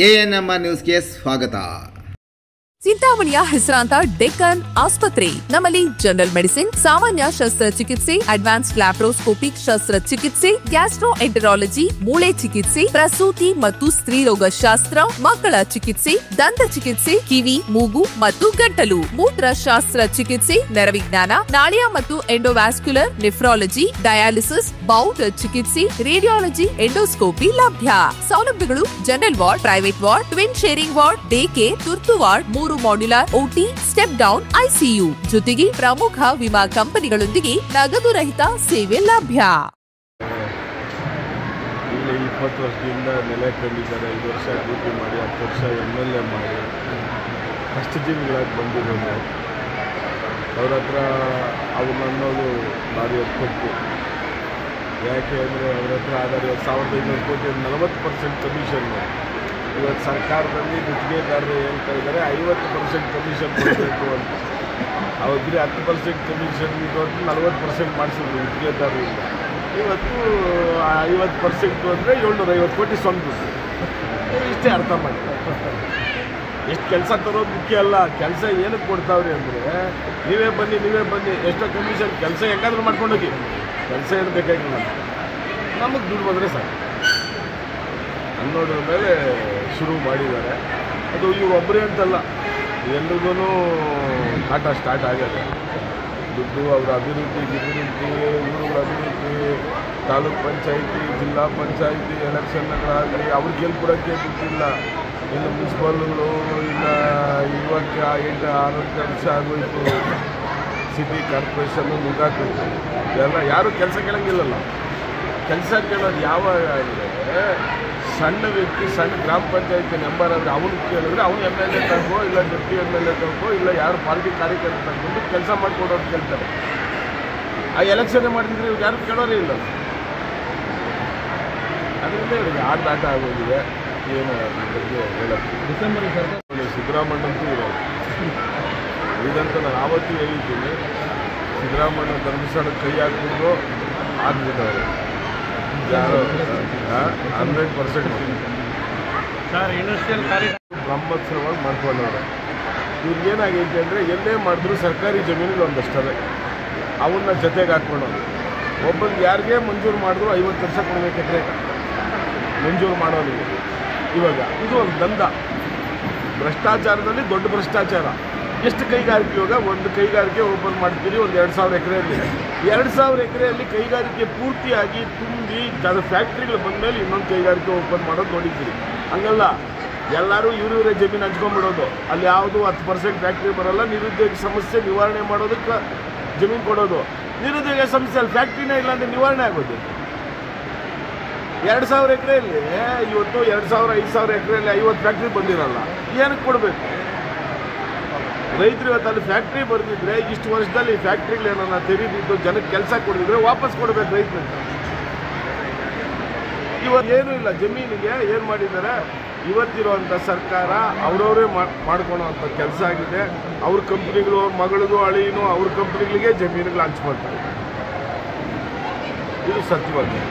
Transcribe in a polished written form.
ANMR ನ್ಯೂಸ್ಗೆ ಸ್ವಾಗತ. ಚಿಂತಾಮಣಿಯ ಹೆಸರಾಂತ ಡೆಕ್ಕನ್ ಆಸ್ಪತ್ರೆ. ನಮ್ಮಲ್ಲಿ ಜನರಲ್ ಮೆಡಿಸಿನ್, ಸಾಮಾನ್ಯ ಶಸ್ತ್ರಚಿಕಿತ್ಸೆ, ಅಡ್ವಾನ್ಸ್ ಲ್ಯಾಪ್ರೋಸ್ಕೋಪಿಕ್ ಶಸ್ತ್ರಚಿಕಿತ್ಸೆ, ಗ್ಯಾಸ್ಟ್ರೋಎಂಟರಾಲಜಿ, ಮೂಳೆ ಚಿಕಿತ್ಸೆ, ಪ್ರಸೂತಿ ಮತ್ತು ಸ್ತ್ರೀರೋಗ ಶಾಸ್ತ್ರ, ಮಕ್ಕಳ ಚಿಕಿತ್ಸೆ, ದಂತ ಚಿಕಿತ್ಸೆ, ಕಿವಿ, ಮೂಗು ಮತ್ತು ಗಂಟಲು, ಮೂತ್ರ ಶಾಸ್ತ್ರ ಚಿಕಿತ್ಸೆ, ನರವಿಜ್ಞಾನ, ನಾಳಿಯ ಮತ್ತು ಎಂಡೋವ್ಯಾಸ್ಕ್ಯುಲರ್, ನೆಫ್ರಾಲಜಿ, ಡಯಾಲಿಸಿಸ್, ಬೌಲ್ ಚಿಕಿತ್ಸೆ, ರೇಡಿಯಾಲಜಿ, ಎಂಡೋಸ್ಕೋಪಿ ಲಭ್ಯ. ಸೌಲಭ್ಯಗಳು general ward, private ward, twin sharing ward, day care, ತುರ್ತು ward, 3 modular OT, step down ICU ಜೊತೆಗೆ ಪ್ರಮುಖ ವಿಮಾ ಕಂಪನಿಗಳೊಂದಿಗೆ ನಗದು ರಹಿತ ಸೇವೆ ಲಭ್ಯ. ಇಲ್ಲಿ 20 ವರ್ಷದಿಂದ ನೆಲೆ ಕಂಡಿದ್ದಾರೆ. 5 ವರ್ಷ ಡ್ಯೂಟಿ ಮಾಡಿ 10 ವರ್ಷ MLA ಮಾಡಿ ಕಷ್ಟಜೀವಿಗಳಾಗಿ ಬಂದಿರೋದು. ಅವ್ರ ಹತ್ರ ಅವ್ರನ್ನ ಅನ್ನೋದು ಭಾರಿ ತಪ್ಪು. ಯಾಕೆ ಅಂದರೆ ಅವ್ರ ಹತ್ರ ಆಧಾರ 1500 ಕೋಟಿ 40% ಕಮಿಷನ್. ಇವತ್ತು ಸರ್ಕಾರದಲ್ಲಿ ಗುತ್ತಿಗೆದಾರರು ಹೇಳ್ತಾ ಇದ್ದಾರೆ 50% ಕಮಿಷನ್ ಕೊಡಬೇಕು ಅಂತ. ಅವ್ರಿಗೆ 10% ಕಮಿಷನ್ ಇರೋದು 40% ಮಾಡಿಸಿದ್ರು ಗುತ್ತಿಗೆದಾರರಿಂದ. ಇವತ್ತು 50% ಅಂದರೆ 750 ಕೋಟಿ ಸ್ವಂತ. ಇಷ್ಟೇ ಅರ್ಥ ಮಾಡ್ತಾರೆ. ಎಷ್ಟು ಕೆಲಸ ತರೋದು ಮುಖ್ಯ ಅಲ್ಲ, ಕೆಲಸ ಏನಕ್ಕೆ ಕೊಡ್ತಾವ್ರಿ ಅಂದರೆ ನೀವೇ ಬನ್ನಿ ಎಷ್ಟೋ ಕಮಿಷನ್ ಕೆಲಸ ಹೆಂಗಾದ್ರೂ ಮಾಡ್ಕೊಂಡೋಗಿ, ಕೆಲಸ ಏನು ಬೇಕಾಗಿಲ್ಲ, ನಮಗೆ ದುಡ್ಡು ಬಂದರೆ ಸಾಕು ಅನ್ನೋದ್ರ ಮೇಲೆ ಶುರು ಮಾಡಿದ್ದಾರೆ. ಅದು ಇವ್ರು ಒಬ್ಬರೇ ಅಂತಲ್ಲ, ಎಲ್ರಿಗೂ ಕಾಟ ಸ್ಟಾರ್ಟ್ ಆಗಿದೆ. ದುಡ್ಡು ಅವರ ಅಭಿವೃದ್ಧಿ, ಊರುಗಳ ಅಭಿವೃದ್ಧಿ, ತಾಲೂಕ್ ಪಂಚಾಯಿತಿ, ಜಿಲ್ಲಾ ಪಂಚಾಯಿತಿ ಎಲೆಕ್ಷನ್ಗಳಾಗಲಿ ಅವ್ರಿಗೆ ಕೊಡೋಕ್ಕೆ ದುಡ್ಡಿಲ್ಲ. ಇನ್ನು ಮುನ್ಸಿಪಾಲ್ಗಳು ಇನ್ನು ಯುವಕ್ಕೆ 8-6 ವರ್ಷ ಆಗೋಯಿತು. ಸಿಟಿ ಕಾರ್ಪೊರೇಷನ್ನು ಮುಗಾಕೈತೆ. ಎಲ್ಲ ಯಾರೂ ಕೆಲಸ ಕೇಳಂಗಿಲ್ಲಲ್ಲ. ಕೆಲಸ ಕೇಳೋದು ಯಾವಾಗ ಅಂದರೆ ಸಣ್ಣ ವ್ಯಕ್ತಿ, ಸಣ್ಣ ಗ್ರಾಮ ಪಂಚಾಯತಿ ಮೆಂಬರ್ ಆದರೆ ಅವನು ಕೇಳಿದ್ರೆ ಅವನು MLA ತಗೋ, ಇಲ್ಲ ಡೆಪ್ಟಿ MLA ತಗೋ, ಇಲ್ಲ ಯಾರು ಪಾರ್ಟಿ ಕಾರ್ಯಕರ್ತ ತಗೊಂಡು ಕೆಲಸ ಮಾಡಿಕೊಡೋರು ಕೇಳ್ತಾರೆ. ಆ ಎಲೆಕ್ಷನ್ನೇ ಮಾಡಿದ್ರೆ ಇವ್ರು ಯಾರು ಕೇಳೋರೇ ಇಲ್ಲ. ಅದರಿಂದ ಇವ್ರಿಗೆ ಆಟ ಆಗೋಗಿದೆ. ಏನು ಬಗ್ಗೆ ಹೇಳೋದು ಡಿಸೆಂಬರ್ ಸರ್ಕಾರ ಸಿದ್ದರಾಮಯ್ಯಂತೂ ಇರೋದು ಇದಂತ ನಾನು ಆವತ್ತು ಹೇಳಿದ್ದೀನಿ. ಸಿದ್ದರಾಮಯ್ಯ ಧರ್ಮಸ್ಥಳಕ್ಕೆ ಕೈ ಹಾಕಿದ್ರು ಆಗ್ಬಿಟ್ಟವರು ಯಾರು 100% ಸರ್ ಇಂಡಸ್ಟ್ರಿಯಲ್ ಬ್ರಹ್ಮೋತ್ಸವವಾಗಿ ಮಾಡ್ಕೊಂಡವ್ರೆ. ಇವ್ರಿಗೇನಾಗೈತೆ ಅಂದರೆ ಎಲ್ಲೇ ಮಾಡಿದ್ರು ಸರ್ಕಾರಿ ಜಮೀನುಗಳು ಒಂದಷ್ಟೇ ಅವನ್ನ ಜೊತೆಗೆ ಹಾಕ್ಕೊಂಡವ್ರು. ಒಬ್ಬನಿಗೆ ಯಾರಿಗೆ ಮಂಜೂರು ಮಾಡಿದ್ರು 50 ವರ್ಷ ಕೊಡಬೇಕು ಎಕರೆ ಮಂಜೂರು ಮಾಡೋನಿಗೆ. ಇವಾಗ ಇದು ಒಂದು ದಂಧ. ಭ್ರಷ್ಟಾಚಾರದಲ್ಲಿ ದೊಡ್ಡ ಭ್ರಷ್ಟಾಚಾರ. ಎಷ್ಟು ಕೈಗಾರಿಕೆ, ಇವಾಗ ಒಂದು ಕೈಗಾರಿಕೆ ಓಪನ್ ಮಾಡ್ತೀರಿ ಒಂದು 2000 ಎಕರೆಯಲ್ಲಿ. 2000 ಎಕರೆಯಲ್ಲಿ ಕೈಗಾರಿಕೆ ಪೂರ್ತಿಯಾಗಿ ತುಂಬಿ ಅದು ಫ್ಯಾಕ್ಟ್ರಿಗಳು ಬಂದಮೇಲೆ ಇನ್ನೊಂದು ಕೈಗಾರಿಕೆ ಓಪನ್ ಮಾಡೋದು ನೋಡಿದ್ದೀರಿ. ಹಂಗಲ್ಲ, ಎಲ್ಲರೂ ಇವರೇ ಜಮೀನು ಹಂಚ್ಕೊಂಡ್ಬಿಡೋದು. ಅಲ್ಲಿ ಯಾವುದು 10% ಫ್ಯಾಕ್ಟ್ರಿ ಬರೋಲ್ಲ. ನಿರುದ್ಯೋಗ ಸಮಸ್ಯೆ ನಿವಾರಣೆ ಮಾಡೋದಕ್ಕೆ ಜಮೀನು ಕೊಡೋದು. ನಿರುದ್ಯೋಗ ಸಮಸ್ಯೆ ಅಲ್ಲಿ ಫ್ಯಾಕ್ಟ್ರಿನೇ ಇಲ್ಲ ಅಂದರೆ ನಿವಾರಣೆ ಆಗೋದು. 2000 ಎಕರೆಯಲ್ಲಿ ಇವತ್ತು 2000-5000 ಎಕರೆಯಲ್ಲಿ 50 ಫ್ಯಾಕ್ಟ್ರಿ ಬಂದಿರಲ್ಲ. ಏನಕ್ಕೆ ಕೊಡಬೇಕು? ರೈತರು ಇವತ್ತು ಅಲ್ಲಿ ಫ್ಯಾಕ್ಟ್ರಿ ಬರ್ದಿದ್ರೆ ಇಷ್ಟು ವರ್ಷದಲ್ಲಿ ಫ್ಯಾಕ್ಟ್ರಿಗಳೇನನ್ನ ತೆರೀದಿದ್ದು ಜನಕ್ಕೆ ಕೆಲಸ ಕೊಡಿದ್ರೆ ವಾಪಸ್ ಕೊಡಬೇಕು ರೈತರಿಗೆ. ಇವತ್ತು ಏನೂ ಇಲ್ಲ. ಜಮೀನಿಗೆ ಏನು ಮಾಡಿದ್ದಾರೆ, ಇವತ್ತಿರುವಂಥ ಸರ್ಕಾರ ಅವರವರೇ ಮಾಡ್ಕೊಳೋವಂಥ ಕೆಲಸ ಆಗಿದೆ. ಅವ್ರ ಕಂಪ್ನಿಗಳು, ಅವ್ರ ಮಗಳದು ಅಳಿನೂ ಅವ್ರ ಕಂಪ್ನಿಗಳಿಗೆ ಜಮೀನುಗಳು ಹಂಚ್ಕೊಳ್ತಾರೆ. ಇದು ಸತ್ಯವಾಗಿದೆ.